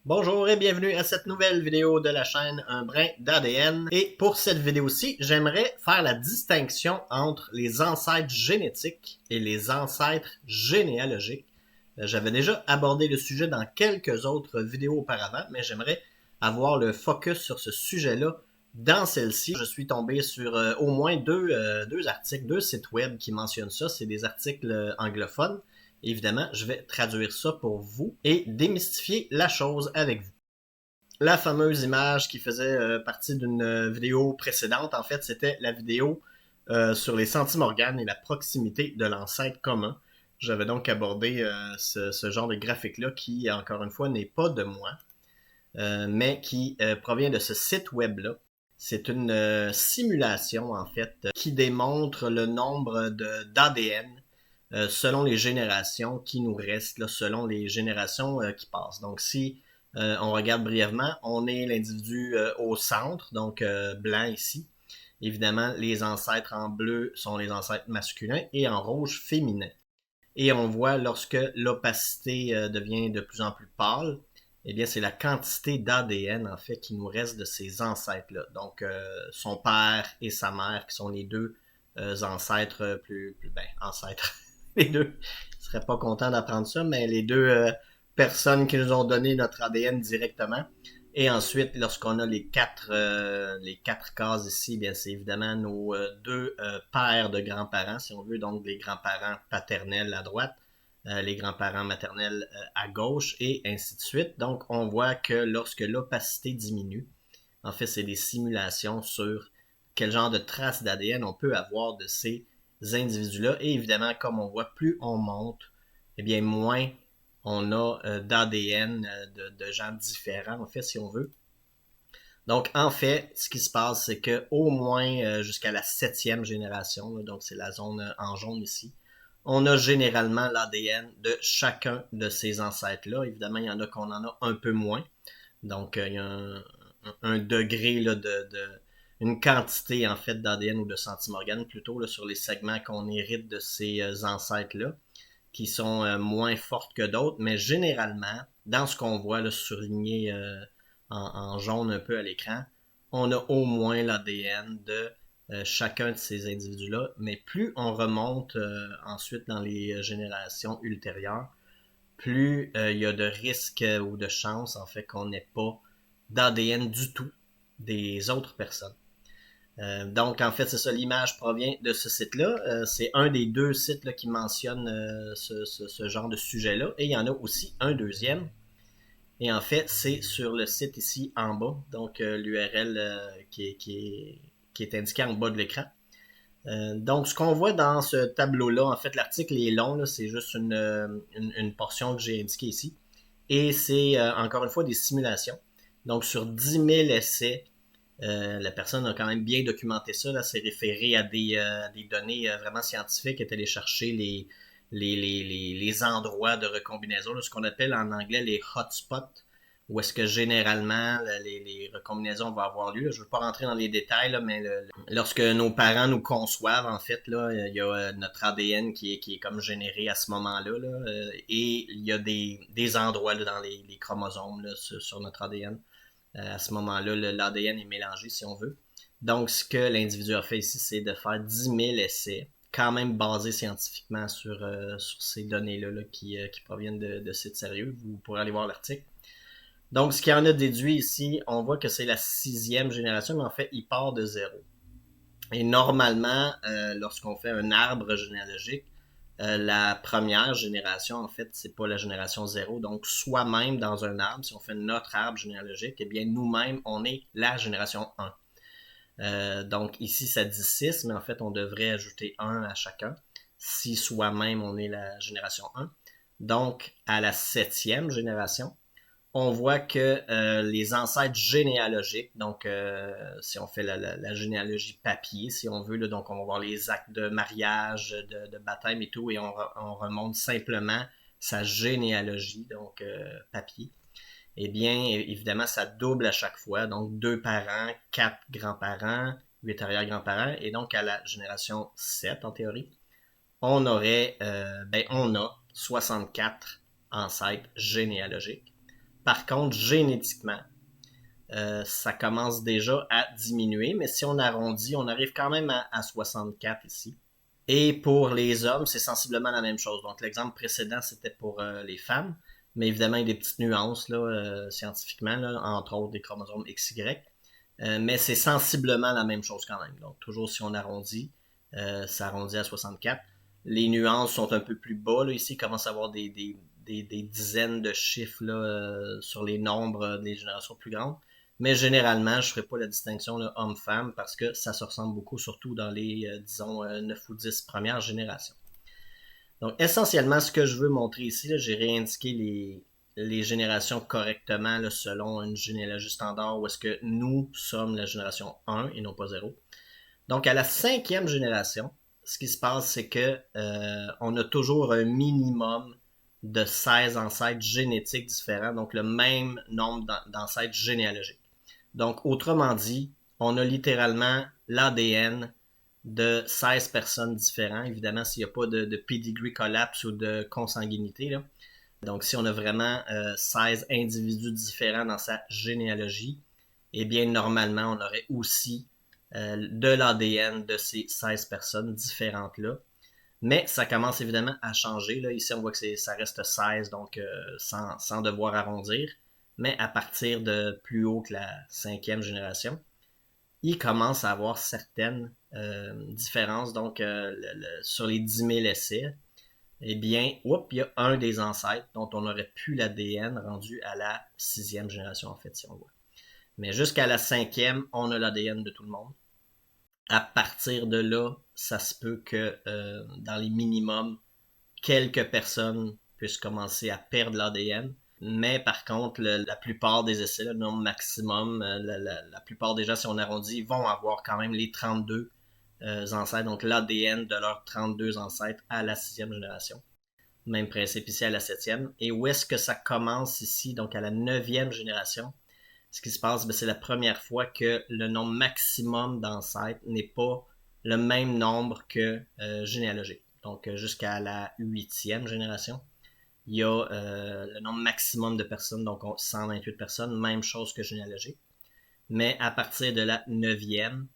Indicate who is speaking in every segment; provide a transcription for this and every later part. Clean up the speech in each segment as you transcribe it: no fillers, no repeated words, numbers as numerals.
Speaker 1: Bonjour et bienvenue à cette nouvelle vidéo de la chaîne Un brin d'ADN. Et pour cette vidéo-ci, j'aimerais faire la distinction entre les ancêtres génétiques et les ancêtres généalogiques. J'avais déjà abordé le sujet dans quelques autres vidéos auparavant, mais j'aimerais avoir le focus sur ce sujet-là dans celle-ci. Je suis tombé sur au moins deux articles, deux sites web qui mentionnent ça. C'est des articles anglophones. Évidemment, je vais traduire ça pour vous et démystifier la chose avec vous. La fameuse image qui faisait partie d'une vidéo précédente, en fait, c'était la vidéo sur les centimorganes et la proximité de l'ancêtre commun. J'avais donc abordé ce genre de graphique-là qui, encore une fois, n'est pas de moi, mais qui provient de ce site web-là. C'est une simulation, en fait, qui démontre le nombre d'ADN selon les générations qui nous restent, là, selon les générations qui passent. Donc, si on regarde brièvement, on est l'individu au centre, donc blanc ici. Évidemment, les ancêtres en bleu sont les ancêtres masculins et en rouge féminins. Et on voit lorsque l'opacité devient de plus en plus pâle, eh bien, c'est la quantité d'ADN, en fait, qui nous reste de ces ancêtres-là. Donc, son père et sa mère, qui sont les deux ancêtres ancêtres. Les deux, je serais pas content d'apprendre ça, mais les deux personnes qui nous ont donné notre ADN directement. Et ensuite, lorsqu'on a les quatre cases ici, bien c'est évidemment nos deux paires de grands-parents, si on veut, donc les grands-parents paternels à droite, les grands-parents maternels à gauche, et ainsi de suite. Donc, on voit que lorsque l'opacité diminue, en fait, c'est des simulations sur quel genre de traces d'ADN on peut avoir de ces individus-là. Et évidemment, comme on voit, plus on monte, eh bien, moins on a d'ADN de gens différents, en fait, si on veut. Donc, en fait, ce qui se passe, c'est que au moins jusqu'à la 7e génération, là, donc c'est la zone en jaune ici, on a généralement l'ADN de chacun de ces ancêtres-là. Évidemment, il y en a qu'on en a un peu moins. Donc, il y a un degré là, une quantité en fait d'ADN ou de centimorganes plutôt là, sur les segments qu'on hérite de ces ancêtres-là, qui sont moins fortes que d'autres, mais généralement, dans ce qu'on voit là, surligné en jaune un peu à l'écran, on a au moins l'ADN de chacun de ces individus-là, mais plus on remonte ensuite dans les générations ultérieures, plus il y a de risques ou de chances en fait qu'on n'ait pas d'ADN du tout des autres personnes. Donc, en fait, c'est ça, l'image provient de ce site-là. C'est un des deux sites là, qui mentionne ce genre de sujet-là. Et il y en a aussi un deuxième. Et en fait, c'est sur le site ici en bas. Donc, l'URL qui est indiqué en bas de l'écran. Donc, ce qu'on voit dans ce tableau-là, en fait, l'article est long. Là, c'est juste une portion que j'ai indiquée ici. Et c'est, encore une fois, des simulations. Donc, sur 10 000 essais, la personne a quand même bien documenté ça. Là, c'est référé à des données vraiment scientifiques, est allé chercher les endroits de recombinaison, là, ce qu'on appelle en anglais les hotspots, où est-ce que généralement les recombinaisons vont avoir lieu. Là, je ne veux pas rentrer dans les détails, là, mais lorsque nos parents nous conçoivent, en fait, là, il y a notre ADN qui est comme généré à ce moment-là, là, et il y a des endroits là, dans les chromosomes là, sur notre ADN. À ce moment-là, l'ADN est mélangé, si on veut. Donc, ce que l'individu a fait ici, c'est de faire 10 000 essais, quand même basés scientifiquement sur ces données-là là, qui proviennent de sites sérieux. Vous pourrez aller voir l'article. Donc, ce qu'il en a déduit ici, on voit que c'est la 6e génération, mais en fait, il part de zéro. Et normalement, lorsqu'on fait un arbre généalogique, la première génération, en fait, c'est pas la génération 0. Donc, soi-même dans un arbre, si on fait notre arbre généalogique, eh bien, nous-mêmes, on est la génération 1. Donc, ici, ça dit 6, mais en fait, on devrait ajouter 1 à chacun, si soi-même, on est la génération 1. Donc, à la 7e génération, on voit que les ancêtres généalogiques, donc si on fait la généalogie papier, si on veut, là, donc on va voir les actes de mariage, de baptême et tout, et on remonte simplement sa généalogie, donc papier. Eh bien, évidemment, ça double à chaque fois, donc 2 parents, 4 grands-parents, 8 arrière-grands-parents, et donc à la génération 7, en théorie, on aurait, on a 64 ancêtres généalogiques. Par contre, génétiquement, ça commence déjà à diminuer, mais si on arrondit, on arrive quand même à 64 ici. Et pour les hommes, c'est sensiblement la même chose. Donc l'exemple précédent, c'était pour les femmes, mais évidemment, il y a des petites nuances là, scientifiquement, là, entre autres des chromosomes XY. Mais c'est sensiblement la même chose quand même. Donc toujours si on arrondit, ça arrondit à 64. Les nuances sont un peu plus bas. Là, ici, il commence à avoir des dizaines de chiffres là, sur les nombres des générations plus grandes. Mais généralement, je ne ferai pas la distinction homme-femme parce que ça se ressemble beaucoup, surtout dans les, disons, 9 ou 10 premières générations. Donc, essentiellement, ce que je veux montrer ici, j'ai réindiqué les générations correctement là, selon une généalogie standard où est-ce que nous sommes la génération 1 et non pas 0. Donc, à la 5e génération, ce qui se passe, c'est que on a toujours un minimum de 16 ancêtres génétiques différents, donc le même nombre d'ancêtres généalogiques. Donc, autrement dit, on a littéralement l'ADN de 16 personnes différentes. Évidemment, s'il n'y a pas de pedigree collapse ou de consanguinité. Là. Donc, si on a vraiment 16 individus différents dans sa généalogie, eh bien, normalement, on aurait aussi de l'ADN de ces 16 personnes différentes-là. Mais ça commence évidemment à changer. Là. Ici, on voit que ça reste 16, donc sans devoir arrondir. Mais à partir de plus haut que la 5e génération, il commence à avoir certaines différences. Donc, sur les 10 000 essais, eh bien, il y a un des ancêtres dont on aurait pu l'ADN rendu à la 6e génération, en fait, si on voit. Mais jusqu'à la 5e, on a l'ADN de tout le monde. À partir de là, ça se peut que dans les minimums, quelques personnes puissent commencer à perdre l'ADN. Mais par contre, la plupart des essais, le nombre maximum, la plupart des gens, si on arrondit, vont avoir quand même les 32 ancêtres, donc l'ADN de leurs 32 ancêtres à la 6e génération. Même principe ici à la 7e. Et où est-ce que ça commence ici, donc à la 9e génération? Ce qui se passe, c'est la première fois que le nombre maximum d'ancêtres n'est pas le même nombre que généalogique. Donc jusqu'à la 8e génération, il y a le nombre maximum de personnes, donc 128 personnes, même chose que généalogique. Mais à partir de la 9e,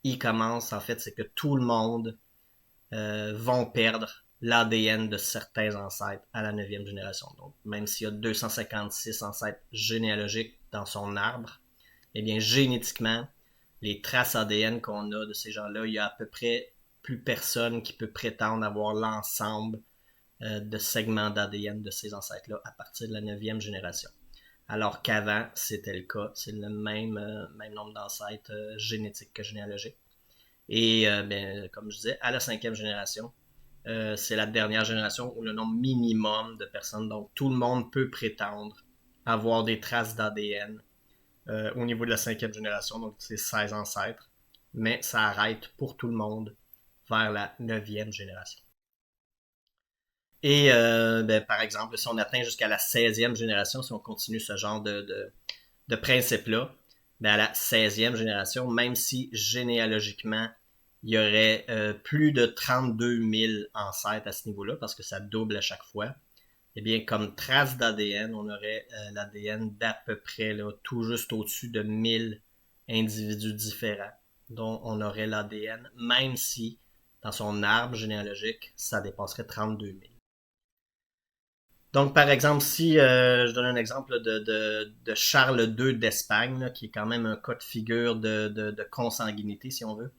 Speaker 1: il commence, en fait, c'est que tout le monde vont perdre l'ADN de certains ancêtres à la 9e génération. Donc, même s'il y a 256 ancêtres généalogiques dans son arbre, eh bien, génétiquement, les traces ADN qu'on a de ces gens-là, il y a à peu près plus personne qui peut prétendre avoir l'ensemble de segments d'ADN de ces ancêtres-là à partir de la 9e génération. Alors qu'avant, c'était le cas. C'est le même nombre d'ancêtres génétiques que généalogiques. Et comme je disais, à la 5e génération, c'est la dernière génération où le nombre minimum de personnes, donc tout le monde peut prétendre avoir des traces d'ADN au niveau de la 5e génération, donc c'est 16 ancêtres, mais ça arrête pour tout le monde vers la 9e génération. Et par exemple, si on atteint jusqu'à la 16e génération, si on continue ce genre de principe-là, à la 16e génération, même si généalogiquement, il y aurait plus de 32 000 ancêtres à ce niveau-là, parce que ça double à chaque fois, eh bien, comme trace d'ADN, on aurait l'ADN d'à peu près là, tout juste au-dessus de 1000 individus différents, dont on aurait l'ADN, même si dans son arbre généalogique, ça dépasserait 32 000. Donc, par exemple, si je donne un exemple de Charles II d'Espagne, là, qui est quand même un cas de figure de consanguinité, si on veut,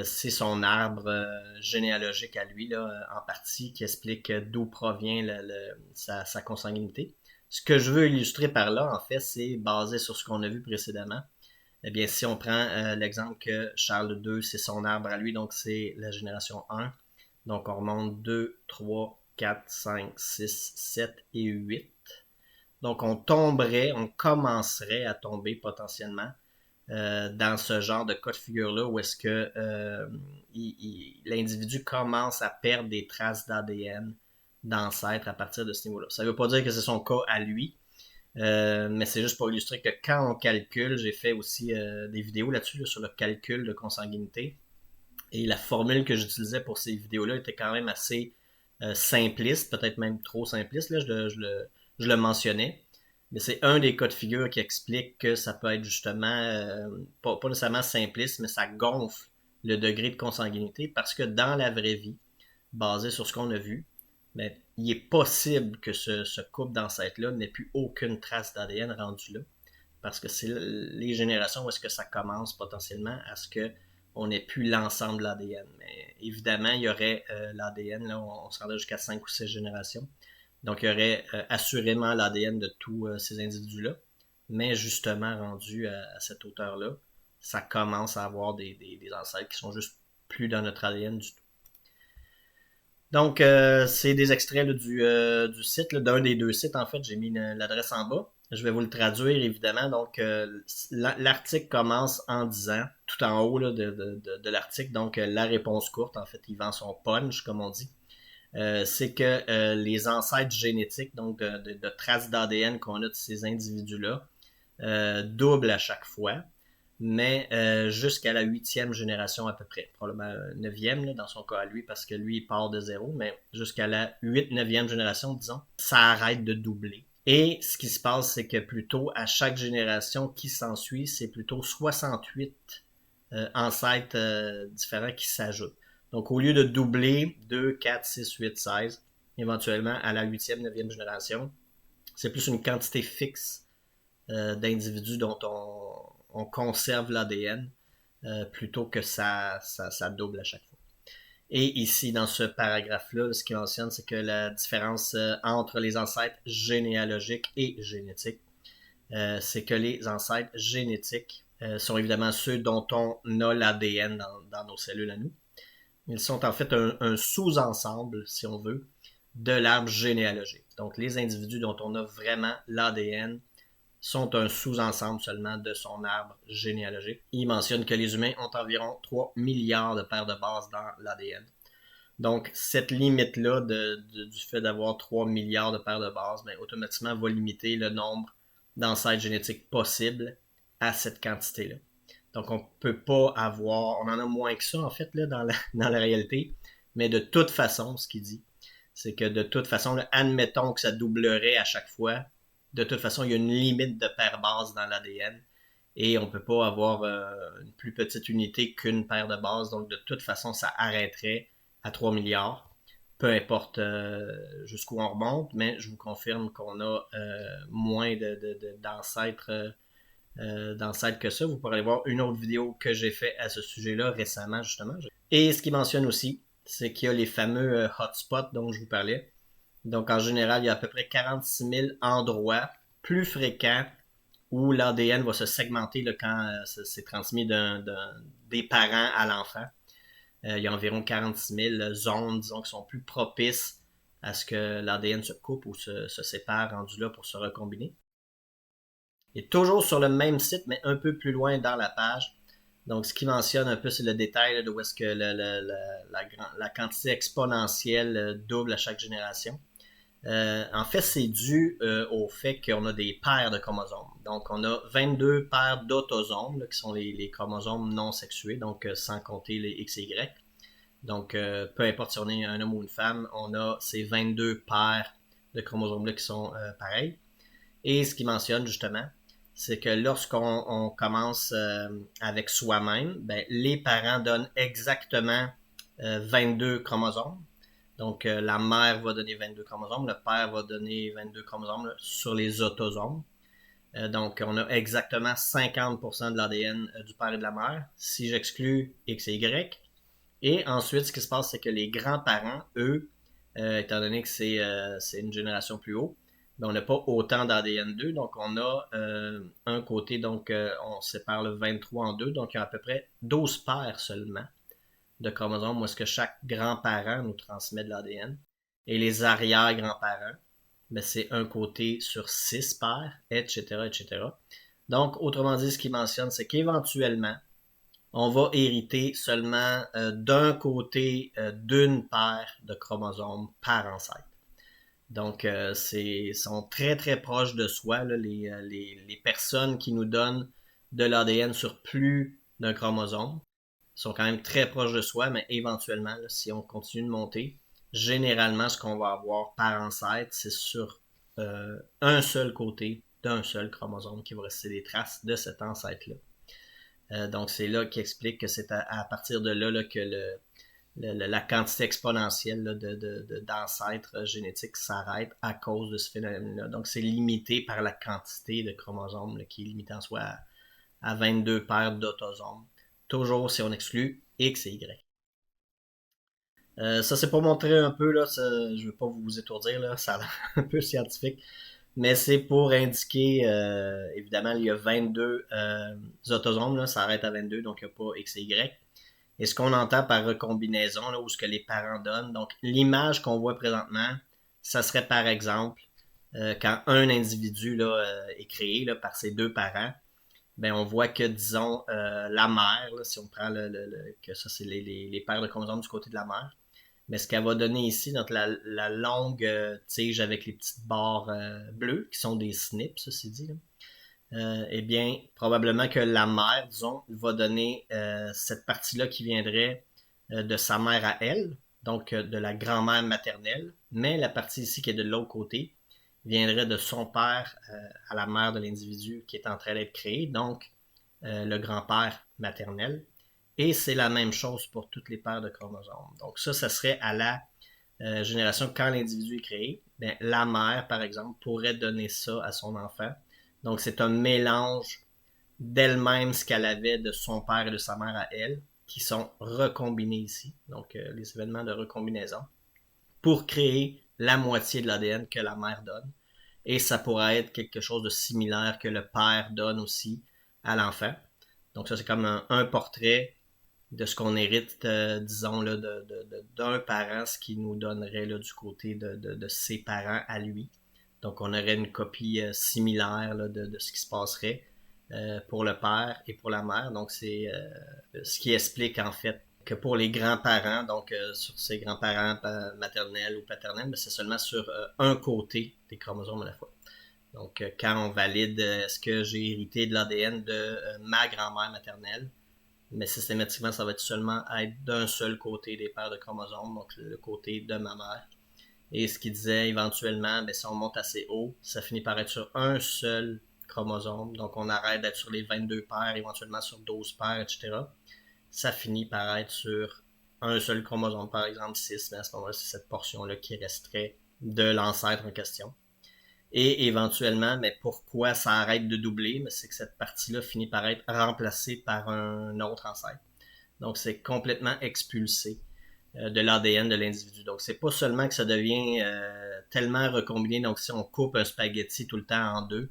Speaker 1: c'est son arbre généalogique à lui, là, en partie, qui explique d'où provient sa consanguinité. Ce que je veux illustrer par là, en fait, c'est basé sur ce qu'on a vu précédemment. Eh bien, si on prend l'exemple que Charles II, c'est son arbre à lui, donc c'est la génération 1. Donc, on remonte 2, 3, 4, 5, 6, 7 et 8. Donc, on commencerait à tomber potentiellement dans ce genre de cas de figure-là où est-ce que l'individu commence à perdre des traces d'ADN d'ancêtres à partir de ce niveau-là. Ça ne veut pas dire que c'est son cas à lui, mais c'est juste pour illustrer que quand on calcule, j'ai fait aussi des vidéos là-dessus là, sur le calcul de consanguinité. Et la formule que j'utilisais pour ces vidéos-là était quand même assez simpliste, peut-être même trop simpliste, là, je le mentionnais. Mais c'est un des cas de figure qui explique que ça peut être justement, pas nécessairement simpliste, mais ça gonfle le degré de consanguinité parce que dans la vraie vie, basé sur ce qu'on a vu, mais il est possible que ce couple d'ancêtres-là n'ait plus aucune trace d'ADN rendu là. Parce que c'est les générations où est-ce que ça commence potentiellement à ce qu'on n'ait plus l'ensemble de l'ADN. Mais évidemment, il y aurait l'ADN, là, on se rendrait jusqu'à 5 ou 6 générations. Donc, il y aurait assurément l'ADN de tous ces individus-là. Mais justement, rendu à cette hauteur-là, ça commence à avoir des ancêtres qui sont juste plus dans notre ADN du tout. Donc, c'est des extraits là, du site, d'un des deux sites, en fait. J'ai mis l'adresse en bas. Je vais vous le traduire, évidemment. Donc, l'article commence en disant, tout en haut là, de l'article, donc la réponse courte, en fait, il vend son punch, comme on dit. C'est que les ancêtres génétiques, donc de traces d'ADN qu'on a de ces individus-là, doublent à chaque fois, mais jusqu'à la 8e génération à peu près, probablement 9e là, dans son cas à lui, parce que lui il part de zéro, mais jusqu'à la 8-9e génération, disons, ça arrête de doubler. Et ce qui se passe, c'est que plutôt à chaque génération qui s'ensuit, c'est plutôt 68 ancêtres différents qui s'ajoutent. Donc au lieu de doubler 2, 4, 6, 8, 16, éventuellement à la 8e, 9e génération, c'est plus une quantité fixe d'individus dont on conserve l'ADN plutôt que ça double à chaque fois. Et ici, dans ce paragraphe-là, ce qu'il mentionne, c'est que la différence entre les ancêtres généalogiques et génétiques, c'est que les ancêtres génétiques sont évidemment ceux dont on a l'ADN dans nos cellules à nous. Ils sont en fait un sous-ensemble, si on veut, de l'arbre généalogique. Donc, les individus dont on a vraiment l'ADN sont un sous-ensemble seulement de son arbre généalogique. Il mentionne que les humains ont environ 3 milliards de paires de bases dans l'ADN. Donc, cette limite-là du fait d'avoir 3 milliards de paires de bases, ben, automatiquement va limiter le nombre d'ancêtres génétiques possibles à cette quantité-là. Donc, on peut pas avoir, on en a moins que ça, en fait, là, dans la réalité. Mais de toute façon, ce qu'il dit, c'est que de toute façon, là, admettons que ça doublerait à chaque fois, de toute façon, il y a une limite de paires bases dans l'ADN et on peut pas avoir une plus petite unité qu'une paire de bases. Donc, de toute façon, ça arrêterait à 3 milliards. Peu importe jusqu'où on remonte, mais je vous confirme qu'on a moins d'ancêtres que ça. Vous pourrez aller voir une autre vidéo que j'ai fait à ce sujet-là récemment, justement. Et ce qu'il mentionne aussi, c'est qu'il y a les fameux hotspots dont je vous parlais. Donc, en général, il y a à peu près 46 000 endroits plus fréquents où l'ADN va se segmenter là, quand c'est transmis des parents à l'enfant. Il y a environ 46 000 zones, disons, qui sont plus propices à ce que l'ADN se coupe ou se sépare rendu là pour se recombiner. Et toujours sur le même site, mais un peu plus loin dans la page. Donc, ce qui mentionne un peu, c'est le détail là, de où est-ce que la quantité exponentielle double à chaque génération. En fait, c'est dû au fait qu'on a des paires de chromosomes. Donc, on a 22 paires d'autosomes, là, qui sont les chromosomes non sexués, donc sans compter les X et Y. Donc, peu importe si on est un homme ou une femme, on a ces 22 paires de chromosomes-là qui sont pareils. Et ce qu'il mentionne justement, c'est que lorsqu'on commence avec soi-même, ben, les parents donnent exactement 22 chromosomes. Donc, la mère va donner 22 chromosomes, le père va donner 22 chromosomes là, sur les autosomes. Donc, on a exactement 50% de l'ADN du père et de la mère, si j'exclus X et Y. Et ensuite, ce qui se passe, c'est que les grands-parents, eux, étant donné que c'est une génération plus haut, ben, on n'a pas autant d'ADN2, donc on a un côté, donc on sépare le 23 en deux, donc il y a à peu près 12 paires seulement de chromosomes où est-ce que chaque grand-parent nous transmet de l'ADN. Et les arrière-grands-parents, ben, c'est un côté sur 6 paires, etc., etc. Donc, autrement dit, ce qu'il mentionne, c'est qu'éventuellement, on va hériter seulement d'un côté d'une paire de chromosomes par ancêtre. Donc, sont très très proches de soi, là, les personnes qui nous donnent de l'ADN sur plus d'un chromosome sont quand même très proches de soi, mais éventuellement, là, si on continue de monter, généralement, ce qu'on va avoir par ancêtre, c'est sur un seul côté d'un seul chromosome qui va rester des traces de cet ancêtre-là. Donc c'est là qu'il explique que c'est à partir de là, que la quantité exponentielle là, d'ancêtres génétiques s'arrête à cause de ce phénomène-là. Donc c'est limité par la quantité de chromosomes là, qui est limitée en soi à 22 paires d'autosomes. Toujours si on exclut X et Y. Ça c'est pour montrer un peu, là, je veux pas vous étourdir, là, ça a l'air un peu scientifique, mais c'est pour indiquer, évidemment, il y a 22 autosomes, là, ça arrête à 22, donc il n'y a pas X et Y. Et ce qu'on entend par recombinaison, là, ou ce que les parents donnent, donc l'image qu'on voit présentement, ça serait par exemple, quand un individu là, est créé là, par ses deux parents, ben on voit que, disons, la mère, là, si on prend que ça c'est les paires de chromosomes du côté de la mère, mais ce qu'elle va donner ici, donc la longue tige avec les petites barres bleues, qui sont des SNP, ceci dit, là. Eh bien, probablement que la mère, disons, va donner cette partie-là qui viendrait de sa mère à elle, donc de la grand-mère maternelle, mais la partie ici qui est de l'autre côté viendrait de son père à la mère de l'individu qui est en train d'être créé, donc le grand-père maternel. Et c'est la même chose pour toutes les paires de chromosomes. Donc ça serait à la génération quand l'individu est créé. Bien, la mère, par exemple, pourrait donner ça à son enfant. Donc c'est un mélange d'elle-même ce qu'elle avait de son père et de sa mère à elle, qui sont recombinés ici, donc les événements de recombinaison, pour créer la moitié de l'ADN que la mère donne. Et ça pourrait être quelque chose de similaire que le père donne aussi à l'enfant. Donc ça c'est comme un portrait de ce qu'on hérite, disons, là, d'un parent, ce qui nous donnerait là, du côté de ses parents à lui. Donc on aurait une copie similaire là, de ce qui se passerait pour le père et pour la mère. Donc c'est ce qui explique en fait que pour les grands-parents, donc sur ses grands-parents maternels ou paternels, mais c'est seulement sur un côté des chromosomes à la fois. Donc quand on valide est-ce que j'ai hérité de l'ADN de ma grand-mère maternelle, mais systématiquement, ça va être seulement être d'un seul côté des paires de chromosomes, donc le côté de ma mère. Et ce qui disait éventuellement, ben, si on monte assez haut, ça finit par être sur un seul chromosome, donc on arrête d'être sur les 22 paires, éventuellement sur 12 paires, etc. Ça finit par être sur un seul chromosome, par exemple 6, mais à ce moment-là, c'est cette portion-là qui resterait de l'ancêtre en question. Et éventuellement, mais pourquoi ça arrête de doubler? Mais c'est que cette partie-là finit par être remplacée par un autre ancêtre. Donc, c'est complètement expulsé de l'ADN de l'individu. Donc, c'est pas seulement que ça devient tellement recombiné. Donc, si on coupe un spaghetti tout le temps en deux,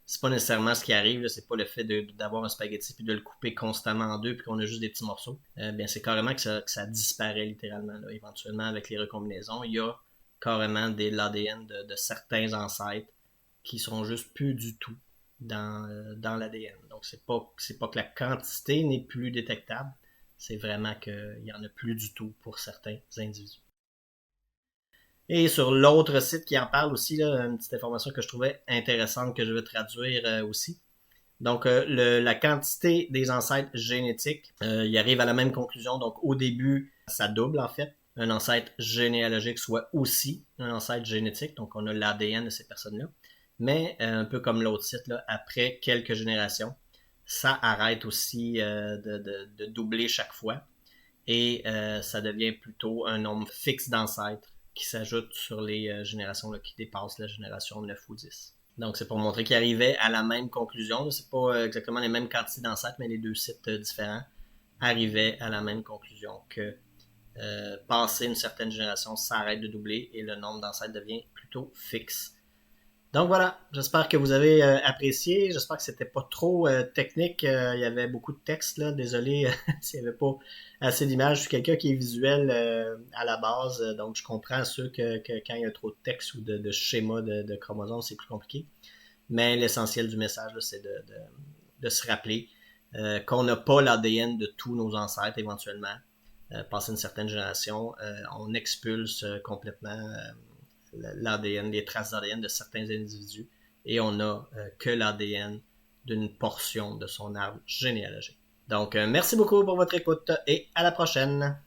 Speaker 1: c'est pas nécessairement ce qui arrive. Là. C'est pas le fait d'avoir un spaghetti puis de le couper constamment en deux puis qu'on a juste des petits morceaux. Bien, c'est carrément que ça disparaît littéralement. Là. Éventuellement, avec les recombinaisons, il y a carrément de l'ADN de certains ancêtres qui sont juste plus du tout dans l'ADN. Donc c'est pas que la quantité n'est plus détectable, c'est vraiment qu'il n'y en a plus du tout pour certains individus. Et sur l'autre site qui en parle aussi, là, une petite information que je trouvais intéressante que je vais traduire aussi. Donc la quantité des ancêtres génétiques, il arrive à la même conclusion. Donc au début, ça double en fait. Un ancêtre généalogique soit aussi un ancêtre génétique. Donc on a l'ADN de ces personnes-là. Mais un peu comme l'autre site, là, après quelques générations, ça arrête aussi de doubler chaque fois. Et ça devient plutôt un nombre fixe d'ancêtres qui s'ajoute sur les générations là, qui dépassent la génération 9 ou 10. Donc c'est pour montrer qu'ils arrivaient à la même conclusion. C'est pas exactement les mêmes quantités d'ancêtres, mais les deux sites différents arrivaient à la même conclusion que passé une certaine génération, ça arrête de doubler et le nombre d'ancêtres devient plutôt fixe. Donc voilà, j'espère que vous avez apprécié. J'espère que c'était pas trop technique. Il y avait beaucoup de texte là. Désolé s'il n'y avait pas assez d'images. Je suis quelqu'un qui est visuel à la base, donc je comprends ceux que quand il y a trop de texte ou de schéma de chromosomes, c'est plus compliqué. Mais l'essentiel du message, là, c'est de se rappeler qu'on n'a pas l'ADN de tous nos ancêtres éventuellement. Passé une certaine génération, on expulse complètement l'ADN, les traces d'ADN de certains individus et on n'a que l'ADN d'une portion de son arbre généalogique. Donc, merci beaucoup pour votre écoute et à la prochaine!